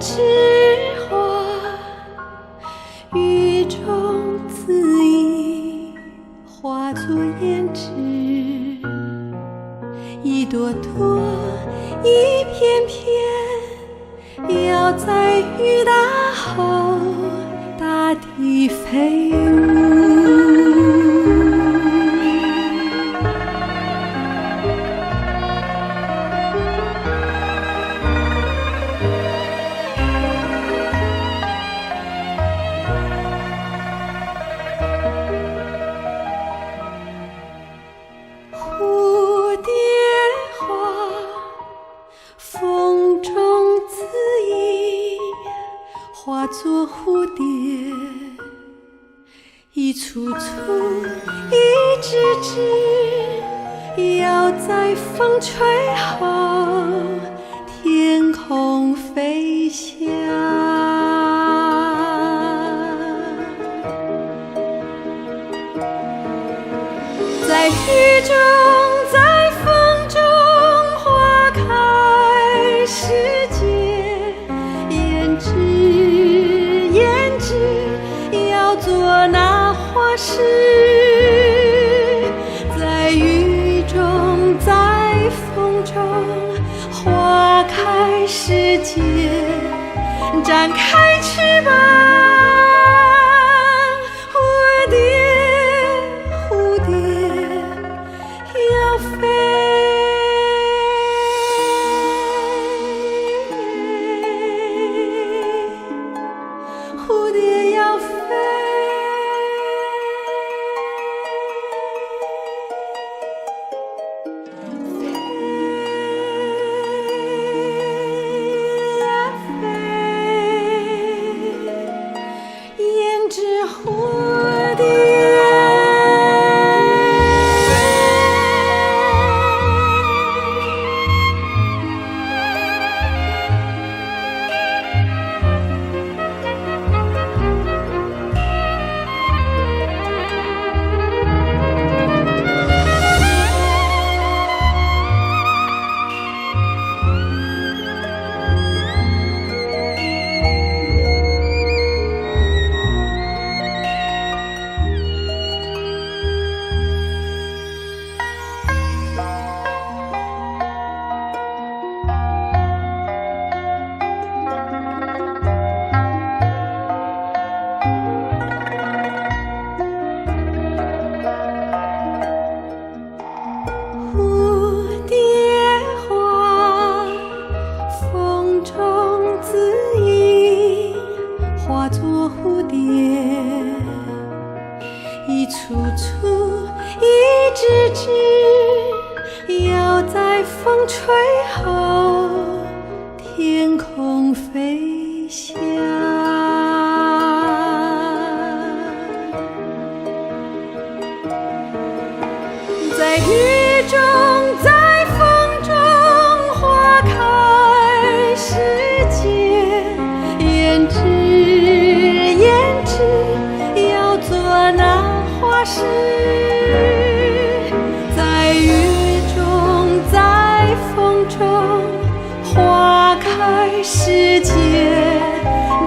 之花，雨中恣意化作胭脂，一朵朵，一片片，要在雨打后大地飞舞。蝴蝶花，风中恣意化作蝴蝶，一簇簇，一只只，要在风吹后天空飞翔。在雨中，在风中，花开时节，胭脂，胭脂，要做那花饰。在雨中，在风中，花开时节，展开翅膀。蝴蝶要飞，飞呀飞，胭脂蝴蝶。化作蝴蝶，一簇簇，一只只，要在风吹后天空飞翔。在雨中，在风中，花开时节，胭脂，胭脂，要做那花饰。在雨中，在风中，花开时节，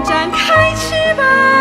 展开翅膀。